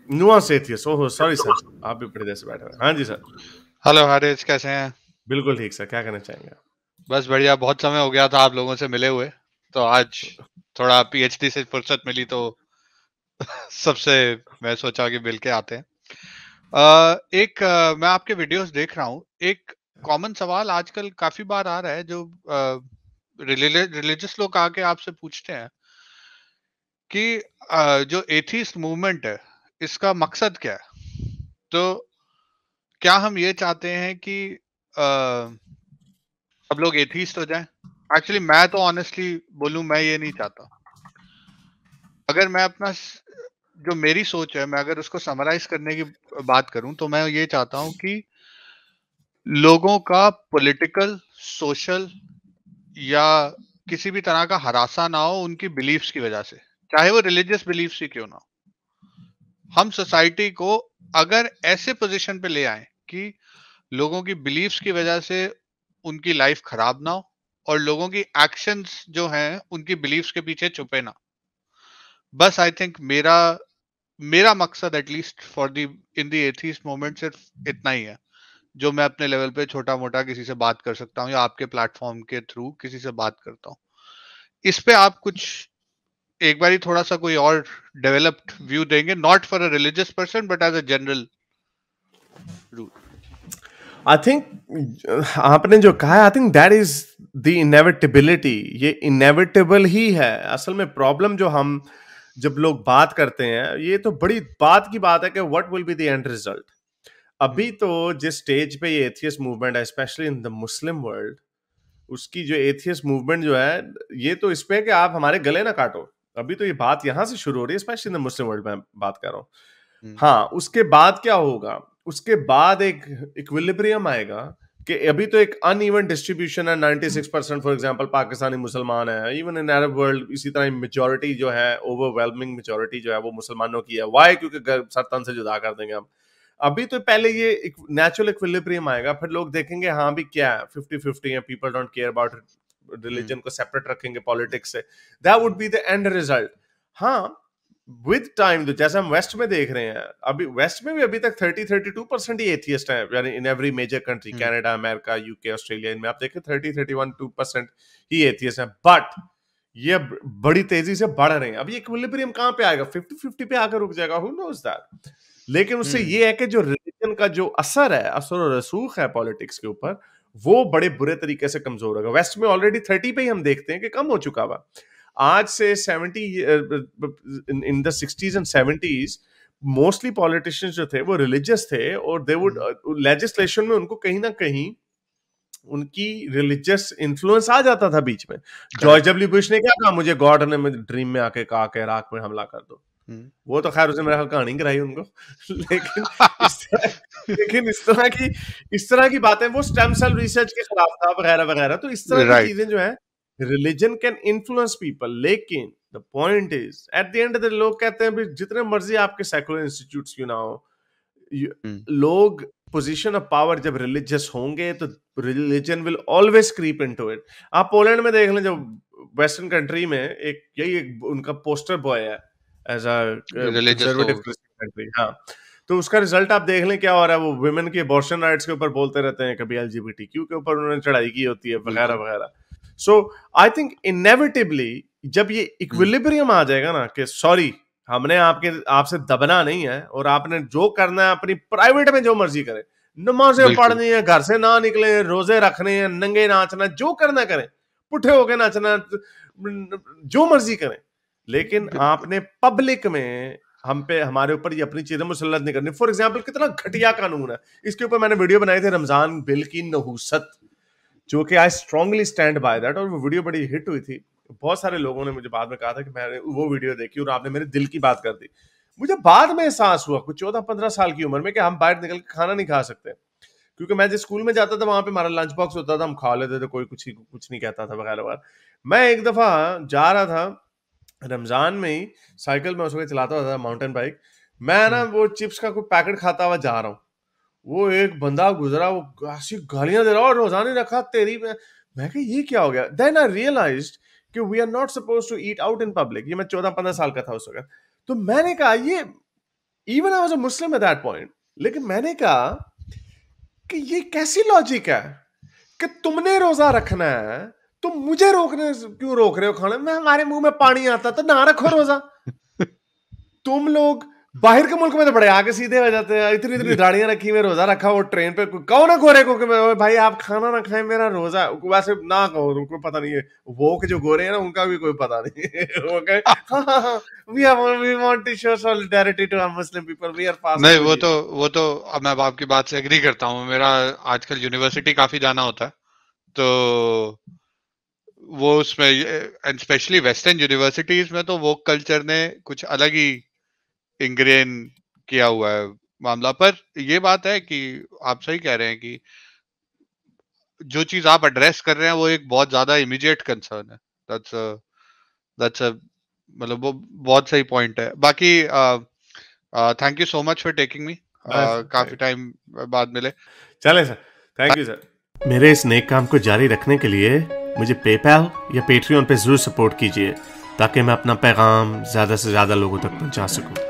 Nuance atheist. ओहो sorry sir, आप भी बड़ी देर से बैठे हुए। हाँ जी सर। हेलो हारिस, कैसे हैं? बिल्कुल ठीक सर, क्या करना चाहेंगे आप? बस बढ़िया। बहुत समय हो गया था आप लोगों से मिले हुए, तो आज थोड़ा पीएचडी से फुर्सत मिली तो सबसे मैं सोचा कि मिल के आते हैं। मैं आपके वीडियोस देख रहा हूँ। एक कॉमन सवाल आजकल काफी बार आ रहा है, जो रिलीजियस लोग आके आपसे पूछते हैं कि जो एथीस्ट मूवमेंट है, इसका मकसद क्या है? तो क्या हम ये चाहते हैं कि सब लोग एथीस्ट हो जाएं? एक्चुअली मैं तो ऑनेस्टली बोलूं, मैं ये नहीं चाहता। अगर मैं जो मेरी सोच है, मैं अगर उसको समराइज करने की बात करूं, तो मैं ये चाहता हूं कि लोगों का पॉलिटिकल, सोशल या किसी भी तरह का हरासा ना हो उनकी बिलीफ्स की वजह से, चाहे वो रिलीजियस बिलीफ्स ही क्यों ना हो। हम सोसाइटी को अगर ऐसे पोजीशन पे ले आए कि लोगों की बिलीफ्स की वजह से उनकी लाइफ खराब ना हो, और लोगों की एक्शंस जो हैं उनकी बिलीफ्स के पीछे छुपे ना। बस आई थिंक मेरा मेरा मकसद at least for the in the atheist moment सिर्फ इतना ही है, जो मैं अपने लेवल पे छोटा मोटा किसी से बात कर सकता हूँ या आपके प्लेटफॉर्म के थ्रू किसी से बात करता हूँ। इस पे आप कुछ एक बारी थोड़ा सा कोई और डेवलप्ड व्यू देंगे, not for a religious person but as a general rule. I think आपने जो कहा है, I think that is the inevitability. ये इनएविटेबल ही है। असल में प्रॉब्लम जो हम जब लोग बात करते हैं, ये तो बड़ी बात की बात है कि what will be the end result. अभी तो जिस स्टेज पे ये एथियस्ट मूवमेंट है, specially in the Muslim world, उसकी जो एथियस्ट मूवमेंट जो है, ये तो इस पे है कि आप हमारे गले ना काटो। अभी तो ये बात यहां से शुरू हो रही है, specially in the Muslim world में बात कर रहा हूं। हाँ, उसके बाद क्या होगा? उसके बाद एक इक्विलिब्रियम आएगा कि अभी तो एक अनइवन डिस्ट्रीब्यूशन है। 96% फॉर एग्जांपल पाकिस्तानी मुसलमान है। इवन इन अरब वर्ल्ड इसी तरह मेजॉरिटी जो है, ओवरवेलमिंग मेजॉरिटी जो है, वो मुसलमानों की है। वाई? क्योंकि सर तन से जुदा कर देंगे हम। अभी तो पहले ये एक नेचुरल इक्विलिब्रियम आएगा, फिर लोग देखेंगे हाँ भी क्या है, 50-50 है, people don't care about religion को सेपरेट रखेंगे पॉलिटिक्स से। That would be the end result. हाँ, विद टाइम, तो जैसे हम वेस्ट में देख रहे हैं, अभी वेस्ट में भी अभी तक 30-32% ही एथियस्ट है, यानी in every major country, Canada, America, UK, Australia, इनमें आप देखें 30-31-2% ही एथियस्ट है। बट ये बड़ी तेजी से बढ़ रहे हैं। अब ये इक्विलिब्रियम कहां पे आएगा? 50-50 पे आकर रुक जाएगा, हु नोज दैट। लेकिन उससे ये है कि जो रिलीजन का जो असर और रसूख है पॉलिटिक्स के ऊपर, वो बड़े बुरे तरीके से कमजोर होगा। वेस्ट में ऑलरेडी 30 पे ही हम देखते हैं कि कम हो चुका हुआ। आज से 70 in the 60s and 70s mostly politicians जो थे वो रिलीजियस थे, और दे वुड लेजिस्लेशन में उनको कहीं ना कहीं उनकी रिलीजियस इन्फ्लुएंस आ जाता था बीच में। George correct. डब्ल्यू बुश ने क्या कहा? मुझे गॉड ने ड्रीम में आके कहा कि इराक में हमला कर दो। वो तो खैर उसने मेरा कहानी कराई उनको लेकिन इस तरह इस तरह की बातें, वो स्टेम सेल रिसर्च के खिलाफ था वगैरह वगैरह। तो इस तरह की राइट। चीजें जो है, रिलीजन कैन इन्फ्लुएंस पीपल। लेकिन the point is at the end of the, लोग कहते हैं भी जितने मर्जी आपके सेकुलर इंस्टीट्यूट्स क्यों ना हो, लोग पोजीशन ऑफ पावर जब रिलीजियस होंगे तो religion will always creep into it. आप पोलैंड में देख लें, जब वेस्टर्न कंट्री में एक उनका पोस्टर बॉय है एज अ रिलीजियस कंजर्वेटिव लोग। Christian country. हाँ, तो उसका रिजल्ट आप देख लें क्या हो रहा है। वो वुमेन के अबॉर्शन राइट्स के ऊपर बोलते रहते हैं, कभी एलजीबीटीक्यू के ऊपर उन्होंने चढ़ाई की होती है, वगैरह बिल्कुल। वगैरह। सो आई थिंक इनएविटेबली जब ये इक्विलिब्रियम आ जाएगा ना, कि सॉरी, हमने आपसे दबना नहीं है, और आपने जो करना है अपनी प्राइवेट में जो मर्जी करें, नमाजें बिल्कुल। पढ़नी है, घर से ना निकले, रोजे रखने हैं, नंगे नाचना, जो करना करें, पुठे होके नाचना, जो मर्जी करें। लेकिन आपने पब्लिक में हम पे, हमारे ऊपर ये अपनी चीजें मुसल्लत नहीं करनी। फॉर एग्जाम्पल, कितना घटिया कानून है। इसके ऊपर मैंने वीडियो बनाए थे, रमजान बिल की नहूसत, जो कि I strongly stand by that, और वो वीडियो बड़ी हिट हुई थी। बहुत सारे लोगों ने मुझे बाद में कहा था कि मैंने वो वीडियो देखी और आपने मेरे दिल की बात कर दी। मुझे बाद में एहसास हुआ कुछ 14-15 साल की उम्र में कि हम बाहर निकल के खाना नहीं खा सकते, क्योंकि मैं जिस स्कूल में जाता था वहां पे हमारा लंच बॉक्स होता था, हम खा लेते थे, कोई कुछ नहीं कहता था, वगैरह वगैरह। मैं एक दफा जा रहा था रमजान में ही, साइकिल में उस वक्त चलाता था, माउंटेन बाइक। मैं ना वो चिप्स का कोई पैकेट खाता हुआ जा रहा हूँ, वो एक बंदा गुजरा, वो ऐसी गालियां दे रहा, और रोजा नहीं रखा तेरी में। मैं कहा ये क्या हो गया? देन आई रियलाइज्ड कि we are not suppose to eat out in public. ये मैं 14-15 साल का था उस वक्त। तो मैंने कहा ये even I was a Muslim at that point, लेकिन मैंने कहा कि ये कैसी लॉजिक है कि तुमने रोजा रखना है, तुम मुझे क्यों रोक रहे हो खाने में? हमारे मुंह में पानी आता तो ना रखो रोजा। तुम लोग बाहर के मुल्क में तो बड़े आगे सीधे हो जाते हैं, इतनी इतनी दाढ़ियां रखी हुई, रोजा रखा वो ट्रेन पे, कहो ना गोरे को कि भाई आप खाना ना खाएं, मेरा रोजा, वैसे ना कहो, उनको पता नहीं है वो के जो गोरे हैं ना उनका भी कोई पता नहीं वो कहे we want to show solidarity to our Muslim people, we are fast. नहीं, वो तो अब मैं आपकी बात से एग्री करता हूँ। मेरा आजकल यूनिवर्सिटी काफी जाना होता है, तो वो उसमें एंड स्पेशली वेस्टर्न यूनिवर्सिटीज में तो वो कल्चर ने कुछ अलग ही इंग्रेन किया हुआ है मामला। पर ये बात है कि आप सही कह रहे हैं कि जो चीज आप एड्रेस कर रहे हैं वो एक बहुत ज्यादा इमीडिएट कंसर्न है। दैट्स मतलब वो बहुत सही पॉइंट है। बाकी thank you so much for taking me, काफी टाइम बाद मिले। चले सर, थैंक यू सर। मेरे इस नेक काम को जारी रखने के लिए मुझे पेपैल या पेट्रियन पे जरूर सपोर्ट कीजिए, ताकि मैं अपना पैगाम ज्यादा से ज्यादा लोगों तक पहुंचा सकूं।